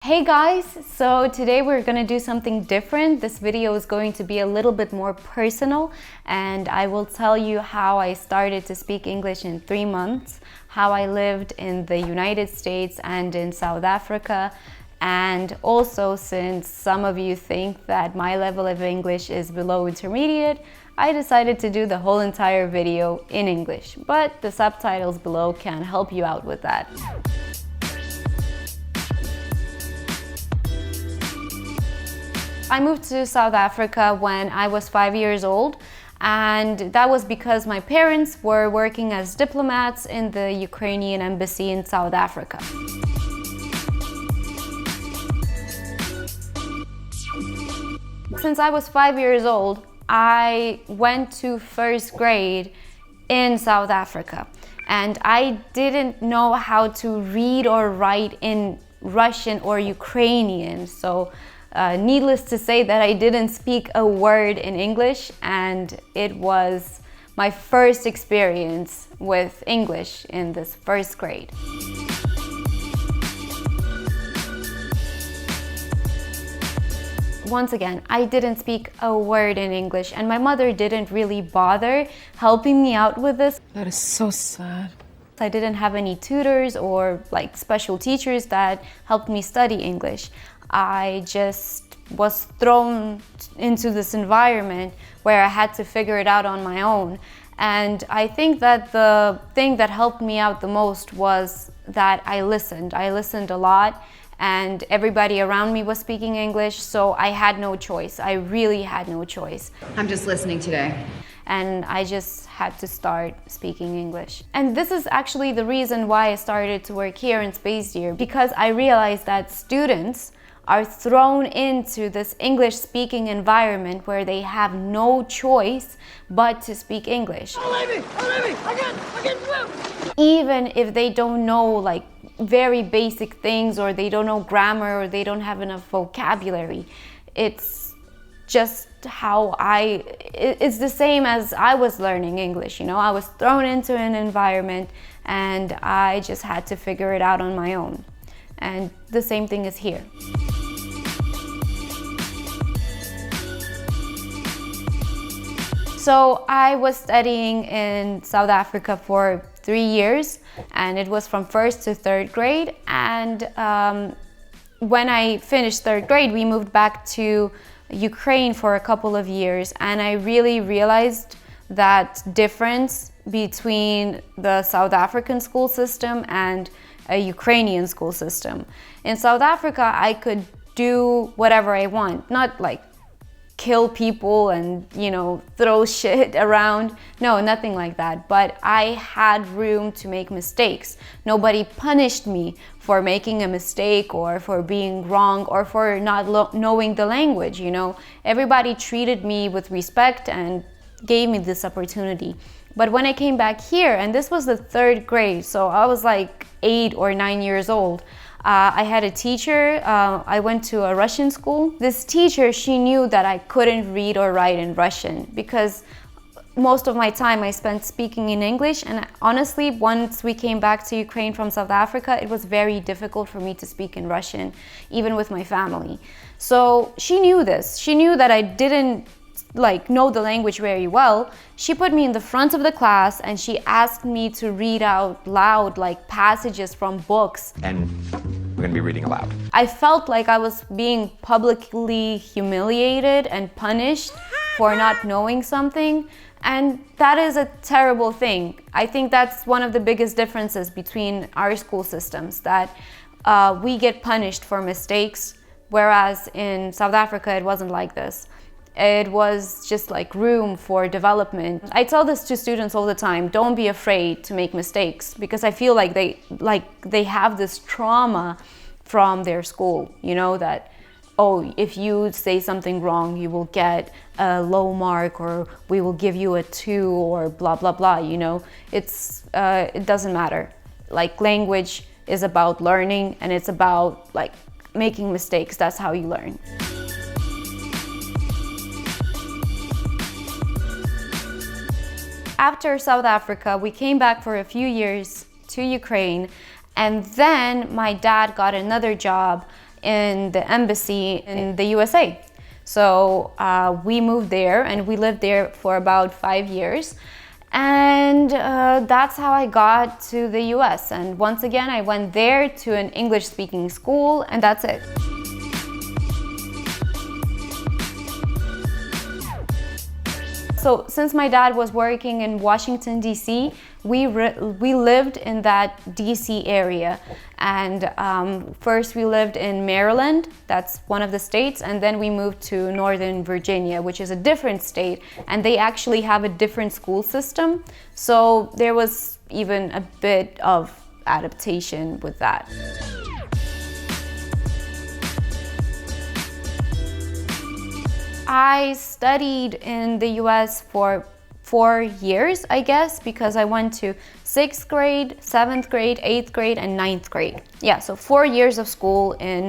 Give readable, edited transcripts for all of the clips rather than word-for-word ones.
Hey guys, so today we're going to do something different. This video is going to be a little bit more personal, and I will tell you how I started to speak English in 3 months, how I lived in the United States and in South Africa, and also, since some of you think that my level of English is below intermediate, I decided to do the whole entire video in English, but the subtitles below can help you out with that. I moved to South Africa when I was 5 years old, and that was because my parents were working as diplomats in the Ukrainian embassy in South Africa. Since I was 5 years old, I went to first grade in South Africa, and I didn't know how to read or write in Russian or Ukrainian, so needless to say that I didn't speak a word in English, and it was my first experience with English in this first grade. Once again, I didn't speak a word in English, and my mother didn't really bother helping me out with this. That is so sad. I didn't have any tutors or like special teachers that helped me study English. I just was thrown into this environment where I had to figure it out on my own. And I think that the thing that helped me out the most was that I listened. I listened a lot, and everybody around me was speaking English, so I had no choice. I really had no choice. I'm just listening today. And I just had to start speaking English. And this is actually the reason why I started to work here in Space Year, because I realized that students are thrown into this English-speaking environment where they have no choice but to speak English. Even if they don't know like very basic things, or they don't know grammar, or they don't have enough vocabulary. It's just how it's the same as I was learning English, you know? I was thrown into an environment and I just had to figure it out on my own. And the same thing is here. So I was studying in South Africa for 3 years, and it was from 1st to 3rd grade. And when I finished 3rd grade, we moved back to Ukraine for a couple of years, and I really realized that difference between the South African school system and a Ukrainian school system. In South Africa, I could do whatever I want, not like kill people and, you know, throw shit around. No, nothing like that. But I had room to make mistakes. Nobody punished me for making a mistake, or for being wrong, or for not knowing the language, you know. Everybody treated me with respect and gave me this opportunity. But when I came back here, and this was the 3rd grade, so I was like 8 or 9 years old, I had a teacher. I went to a Russian school. This teacher, she knew that I couldn't read or write in Russian, because most of my time I spent speaking in English, and honestly, once we came back to Ukraine from South Africa, it was very difficult for me to speak in Russian, even with my family. So she knew this. She knew that I didn't know the language very well. She put me in the front of the class, and she asked me to read out loud like passages from books. And we're gonna be reading aloud. I felt like I was being publicly humiliated and punished for not knowing something, and that is a terrible thing. I think that's one of the biggest differences between our school systems, that we get punished for mistakes, whereas in South Africa it wasn't like this. It was just like room for development. I tell this to students all the time: don't be afraid to make mistakes, because I feel like they have this trauma from their school, you know, that, oh, if you say something wrong, you will get a low mark, or we will give you a 2, or blah, blah, blah, you know. It doesn't matter. Like, language is about learning, and it's about like making mistakes. That's how you learn. After South Africa, we came back for a few years to Ukraine, and then my dad got another job in the embassy in the USA. So we moved there and we lived there for about 5 years. And that's how I got to the US. And once again, I went there to an English-speaking school, and that's it. So since my dad was working in Washington, D.C., we lived in that D.C. area. And first we lived in Maryland, that's one of the states, and then we moved to Northern Virginia, which is a different state, and they actually have a different school system. So there was even a bit of adaptation with that. I studied in the US for 4 years, I guess, because I went to 6th grade, 7th grade, 8th grade, and 9th grade. Yeah, so 4 years of school in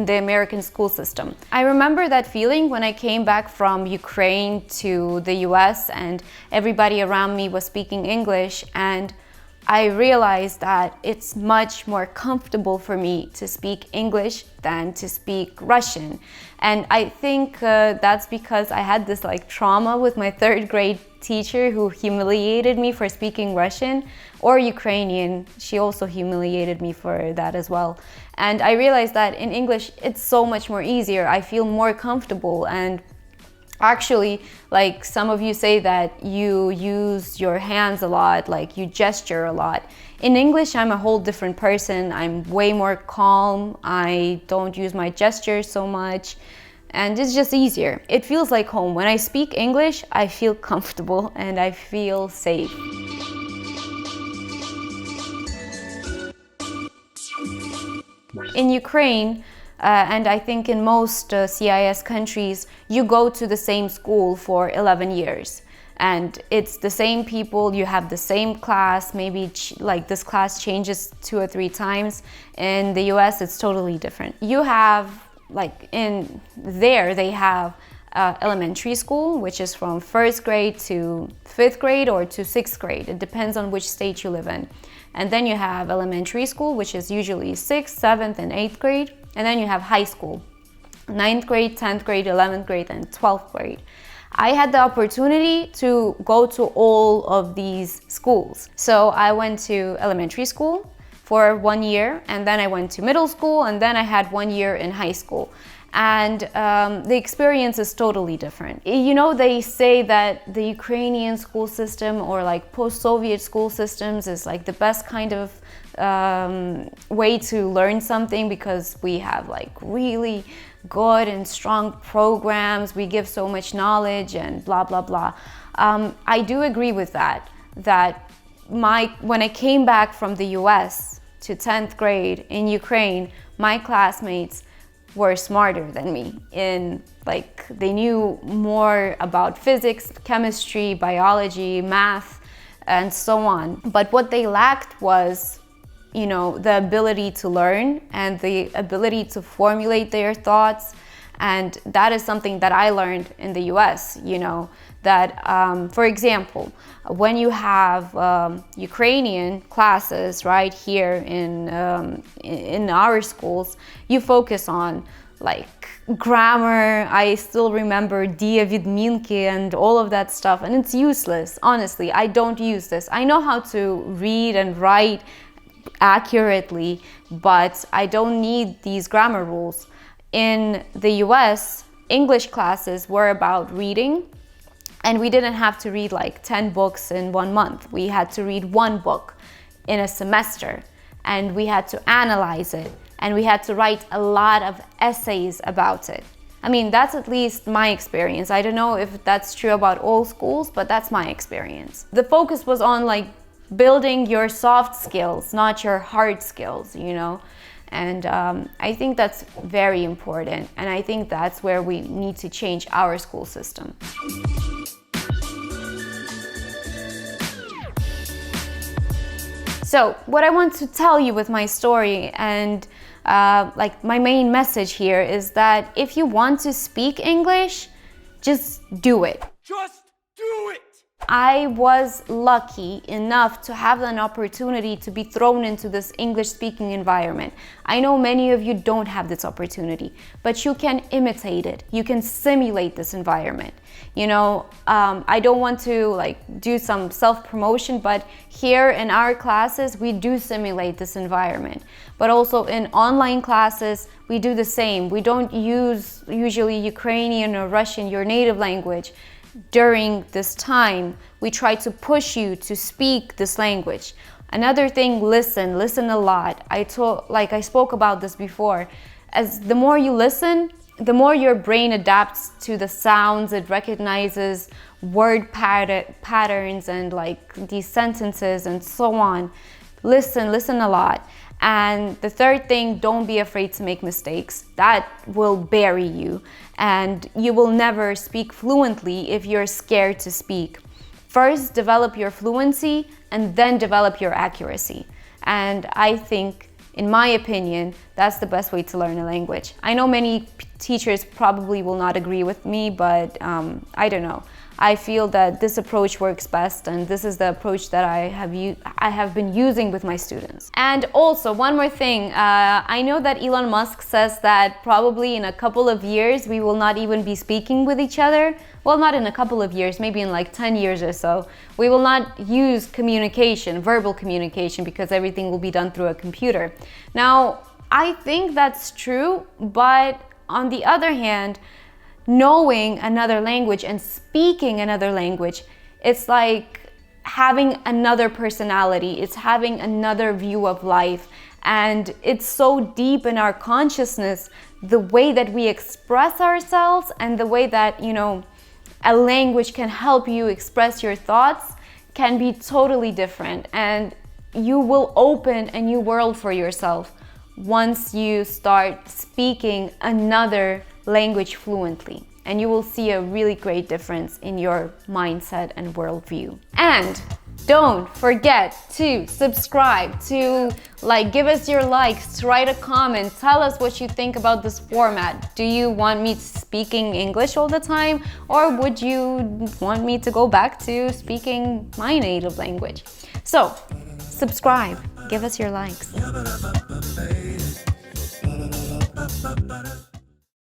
the American school system. I remember that feeling when I came back from Ukraine to the US and everybody around me was speaking English, and I realized that it's much more comfortable for me to speak English than to speak Russian. And I think that's because I had this like trauma with my 3rd grade teacher who humiliated me for speaking Russian, or Ukrainian. She also humiliated me for that as well. And I realized that in English, it's so much more easier. I feel more comfortable, and actually, like some of you say that you use your hands a lot, like you gesture a lot. In English, I'm a whole different person. I'm way more calm. I don't use my gestures so much, and it's just easier. It feels like home. When I speak English, I feel comfortable and I feel safe. In Ukraine, and I think in most CIS countries, you go to the same school for 11 years. And it's the same people, you have the same class, maybe like this class changes 2 or 3 times. In the US, it's totally different. You have, like in there, they have elementary school, which is from 1st grade to 5th grade or to 6th grade. It depends on which state you live in. And then you have elementary school, which is usually 6th, 7th, and 8th grade. And then you have high school, 9th grade, 10th grade, 11th grade, and 12th grade. I had the opportunity to go to all of these schools. So I went to elementary school for 1 year, and then I went to middle school, and then I had 1 year in high school. And the experience is totally different. You know, they say that the Ukrainian school system or like post-Soviet school systems is like the best kind of way to learn something because we have like really good and strong programs, we give so much knowledge and blah, blah, blah. I do agree with that, when I came back from the US to 10th grade in Ukraine, my classmates were smarter than me like they knew more about physics, chemistry, biology, math, and so on. But what they lacked was, you know, the ability to learn and the ability to formulate their thoughts. And that is something that I learned in the US, you know, that, for example, when you have Ukrainian classes right here in our schools, you focus on like grammar. I still remember dia vidminki and all of that stuff, and it's useless. Honestly, I don't use this. I know how to read and write accurately, but I don't need these grammar rules. In the US, English classes were about reading, and we didn't have to read like 10 books in 1 month. We had to read 1 book in a semester, and we had to analyze it, and we had to write a lot of essays about it. I mean, that's at least my experience. I don't know if that's true about all schools, but that's my experience. The focus was on like building your soft skills, not your hard skills, you know? And I think that's very important. And I think that's where we need to change our school system. So what I want to tell you with my story and like my main message here is that if you want to speak English, just do it. Just do it! I was lucky enough to have an opportunity to be thrown into this English-speaking environment. I know many of you don't have this opportunity, but you can imitate it. You can simulate this environment. You know, I don't want to like do some self-promotion, but here in our classes, we do simulate this environment. But also in online classes, we do the same. We don't use usually Ukrainian or Russian, your native language. During this time, we try to push you to speak this language. Another thing, listen a lot. I spoke about this before. As the more you listen, the more your brain adapts to the sounds, it recognizes word patterns and like these sentences and so on. Listen a lot. And the third thing, don't be afraid to make mistakes. That will bury you, and you will never speak fluently if you're scared to speak. First, develop your fluency and then develop your accuracy. And I think, in my opinion, that's the best way to learn a language. I know many teachers probably will not agree with me, but I don't know. I feel that this approach works best, and this is the approach that I have been using with my students. And also, one more thing, I know that Elon Musk says that probably in a couple of years we will not even be speaking with each other. Well, not in a couple of years, maybe in like 10 years or so. We will not use communication, verbal communication, because everything will be done through a computer. Now, I think that's true, but on the other hand, knowing another language and speaking another language, it's like having another personality, it's having another view of life, and it's so deep in our consciousness, the way that we express ourselves and the way that, you know, a language can help you express your thoughts can be totally different, and you will open a new world for yourself once you start speaking another language fluently, and you will see a really great difference in your mindset and worldview. And don't forget to subscribe, to give us your likes, to write a comment, tell us what you think about this format. Do you want me speaking English all the time, or would you want me to go back to speaking my native language? So subscribe, give us your likes.